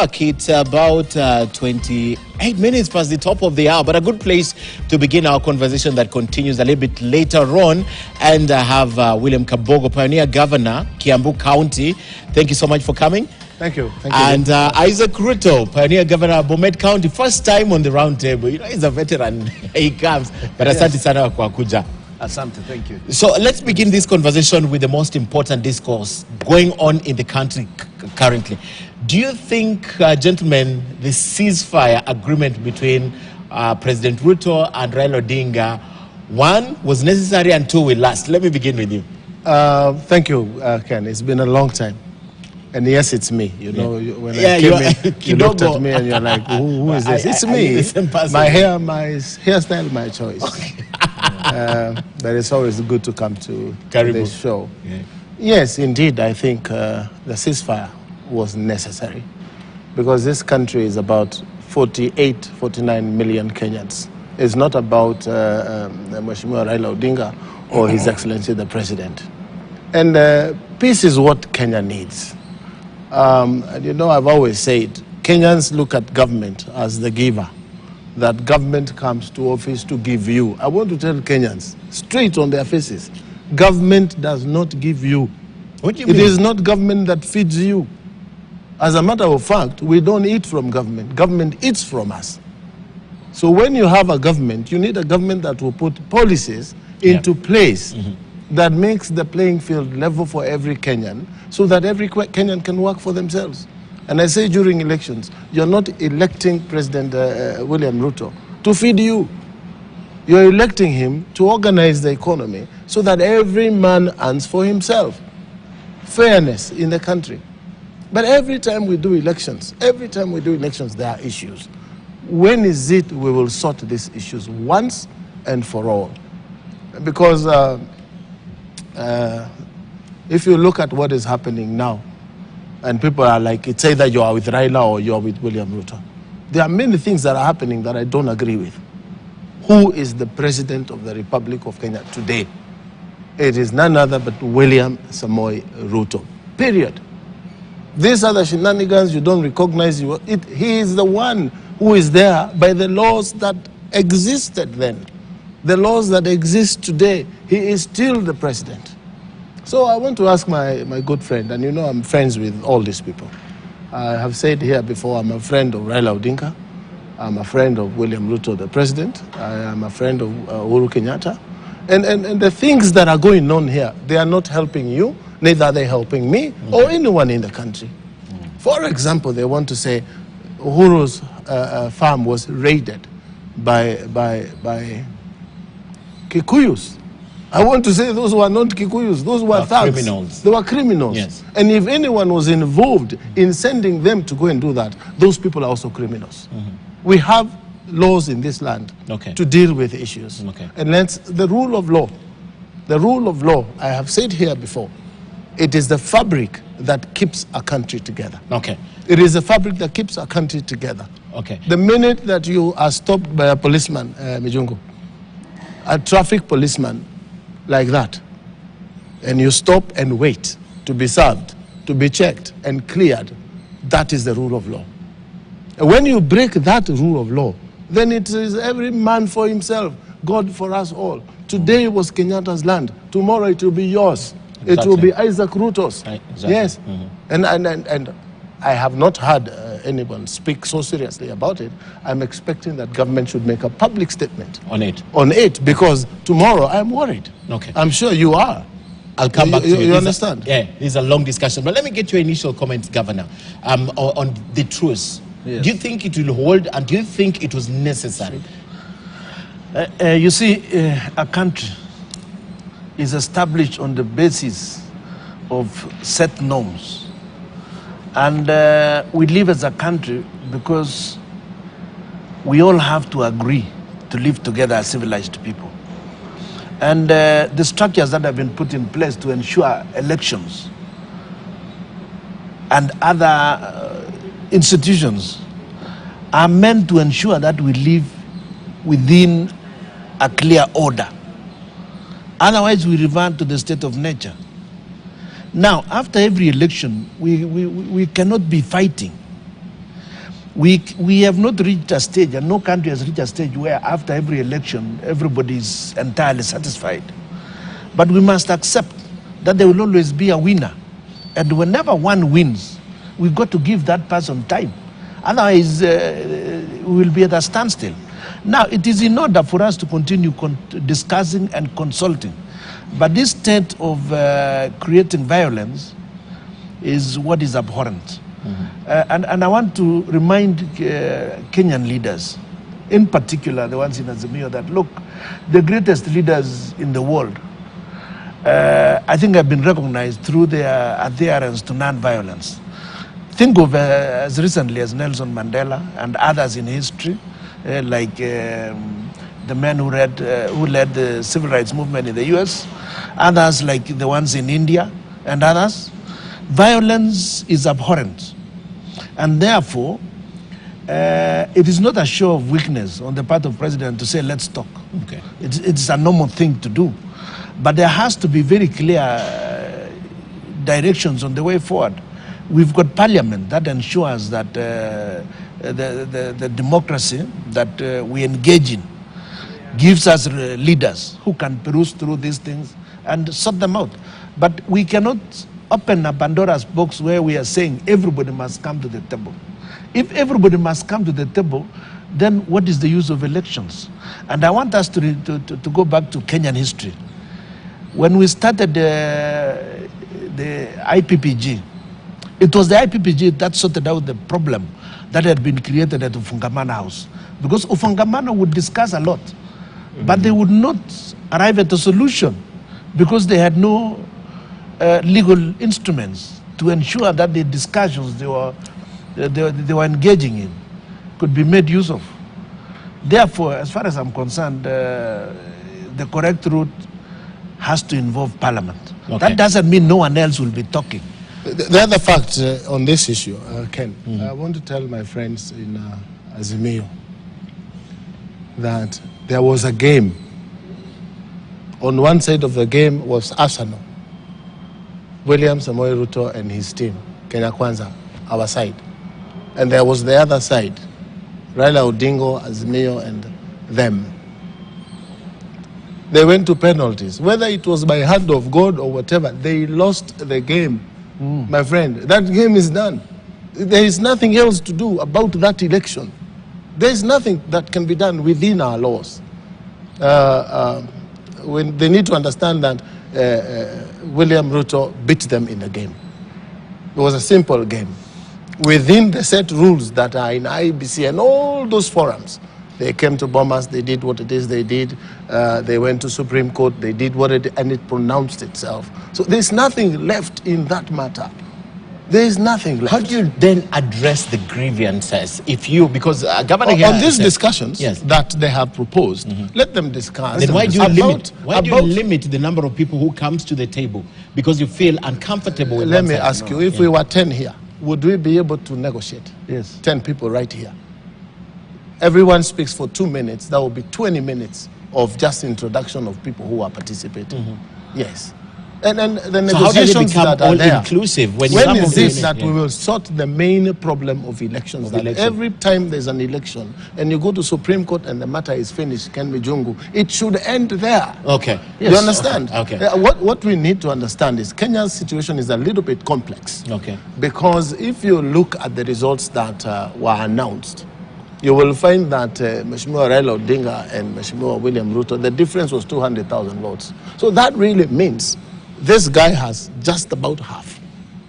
back. It's about 28 minutes past the top of the hour, but a good place to begin our conversation that continues a little bit later on. And I have William Kabogo, Pioneer Governor, Kiambu County. Thank you so much for coming. Thank you. Thank you. And Isaac Ruto, Pioneer Governor, Bomet County. First time on the round table. You know, he's a veteran. He comes. But asante sana kwa kuja. Asante, thank you. So let's begin this conversation with the most important discourse going on in the country currently. Do you think, gentlemen, the ceasefire agreement between President Ruto and Raila Odinga, one, was necessary, and two, will last? Let me begin with you. Thank you, Ken. It's been a long time. And yes, it's me. You know, when I came in, you looked at me and you're like, who is this? It's me. My hair, my hairstyle, my choice. Okay. But it's always good to come to this show. Yeah. Yes, indeed, I think the ceasefire was necessary because this country is about 49 million Kenyans. It's not about Mheshimiwa Raila Odinga or His Excellency the President. And peace is what Kenya needs. And you know, I've always said, Kenyans look at government as the giver. That government comes to office to give you. I want to tell Kenyans, straight on their faces, government does not give you. What do you mean? It is not government that feeds you. As a matter of fact, we don't eat from government. Government eats from us. So when you have a government, you need a government that will put policies into place that makes the playing field level for every Kenyan so that every Kenyan can work for themselves. And I say during elections, you're not electing President William Ruto to feed you. You're electing him to organize the economy so that every man earns for himself. Fairness in the country. But every time we do elections, there are issues. When is it we will sort these issues once and for all? Because if you look at what is happening now, and people are like, it's either you are with Raila or you are with William Ruto. There are many things that are happening that I don't agree with. Who is the President of the Republic of Kenya today? It is none other but William Samoei Ruto. Period. These other shenanigans you don't recognize. He is the one who is there by the laws that existed then. The laws that exist today. He is still the president. So I want to ask my good friend, and you know I'm friends with all these people. I have said here before, I'm a friend of Raila Odinga. I'm a friend of William Ruto, the president. I am a friend of Uhuru Kenyatta. And the things that are going on here, they are not helping you, neither are they helping me or anyone in the country. For example, they want to say Uhuru's farm was raided by Kikuyus. I want to say those were not Kikuyus, those were thugs. Criminals. They were criminals. Yes. And if anyone was involved in sending them to go and do that, those people are also criminals. We have laws in this land to deal with issues. And the rule of law, I have said here before, it is the fabric that keeps a country together. It is the fabric that keeps a country together. The minute that you are stopped by a policeman, Mijungu, a traffic policeman, like that, and you stop and wait to be served, to be checked and cleared, that is the rule of law. And when you break that rule of law, then it is every man for himself, God for us all. Today was Kenyatta's land, tomorrow it will be yours. Exactly. It will be Isaac Ruto's. Exactly. Yes. And I have not heard anyone speak so seriously about it. I'm expecting that government should make a public statement on it, because tomorrow I'm worried. I'm sure you are. I'll come back to you. You understand? This is a long discussion. But let me get your initial comments, Governor, on the truce. Yes. Do you think it will hold, and do you think it was necessary? You see, a country is established on the basis of set norms. And we live as a country because we all have to agree to live together as civilized people. And the structures that have been put in place to ensure elections and other institutions are meant to ensure that we live within a clear order. Otherwise, we revert to the state of nature. Now, after every election, we cannot be fighting. We have not reached a stage, and no country has reached a stage where after every election, everybody is entirely satisfied. But we must accept that there will always be a winner. And whenever one wins, we've got to give that person time. Otherwise, we will be at a standstill. Now, it is in order for us to continue discussing and consulting. But this state of creating violence is what is abhorrent. And I want to remind Kenyan leaders, in particular the ones in Azimio, that look, the greatest leaders in the world, I think have been recognized through their adherence to non-violence. Think of as recently as Nelson Mandela and others in history, like the men who led the civil rights movement in the US, others like the ones in India and others. Violence is abhorrent. And therefore, it is not a show of weakness on the part of the president to say, let's talk. Okay. It's a normal thing to do. But there has to be very clear directions on the way forward. We've got parliament that ensures that the democracy that we engage in gives us leaders who can peruse through these things and sort them out. But we cannot open a Pandora's box where we are saying everybody must come to the table. If everybody must come to the table, then what is the use of elections? And I want us to go back to Kenyan history. When we started the IPPG, it was the IPPG that sorted out the problem that had been created at Ufungamana House. Because Ufungamana would discuss a lot, but they would not arrive at a solution because they had no legal instruments to ensure that the discussions they were engaging in could be made use of. Therefore, as far as I'm concerned, the correct route has to involve parliament. Okay. That doesn't mean no one else will be talking. The other fact on this issue, Ken, I want to tell my friends in Azimio that there was a game. On one side of the game was Arsenal, William Samoei Ruto and his team, Kenya Kwanza, our side. And there was the other side, Raila Odinga, Azimio, and them. They went to penalties. Whether it was by hand of God or whatever, they lost the game. My friend, that game is done. There is nothing else to do about that election. There is nothing that can be done within our laws. When they need to understand that William Ruto beat them in the game. It was a simple game. Within the set rules that are in IBC and all those forums, they came to Bomas, they did what it is they did. They went to Supreme Court, they did what it, and it pronounced itself. So there's nothing left in that matter. There is nothing left. How do you then address the grievances if you, because Governor here on these said, discussions that they have proposed, let them discuss. Then why do you limit the number of people who comes to the table? Because you feel uncomfortable with Let me ask you, if we were 10 here, would we be able to negotiate? Yes. 10 people right here. Everyone speaks for 2 minutes. That will be 20 minutes of just introduction of people who are participating. Yes. And then the negotiations that are there. Inclusive when is it that we will sort the main problem of elections? Every time there's an election and you go to Supreme Court and the matter is finished, Ken Mijungu, it should end there. Okay. Yes. You understand? Okay. What we need to understand is Kenya's situation is a little bit complex. Okay. Because if you look at the results that were announced, you will find that Mheshimiwa Raila Odinga and Mheshimiwa William Ruto, the difference was 200,000 votes. So that really means this guy has just about half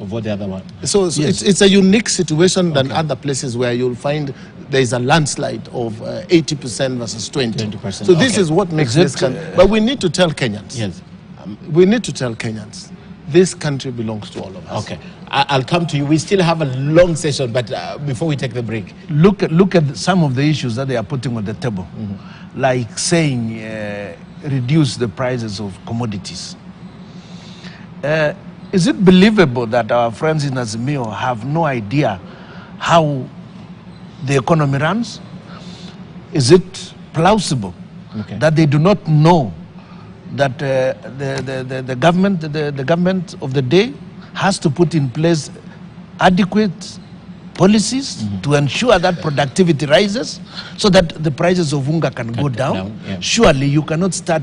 of what the other one. So it's a unique situation than other places where you'll find there is a landslide of 80% versus 20%. So this is what makes this country. But we need to tell Kenyans. Yes. We need to tell Kenyans. This country belongs to all of us. Okay. I'll come to you. We still have a long session, but before we take the break. Look at some of the issues that they are putting on the table. Like saying reduce the prices of commodities. Is it believable that our friends in Azimio have no idea how the economy runs? Is it plausible that they do not know that the government of the day has to put in place adequate policies to ensure that productivity rises so that the prices of unga can go down. Yeah. Surely you cannot start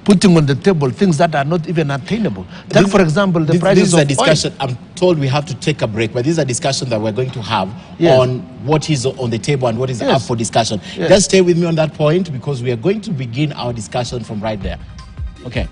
putting on the table things that are not even attainable. Take, for example, the prices this is of a discussion. oil. I'm told we have to take a break, but this is a discussion that we're going to have Yes. on what is on the table and what is Yes. up for discussion. Yes. Just stay with me on that point because we are going to begin our discussion from right there. Okay.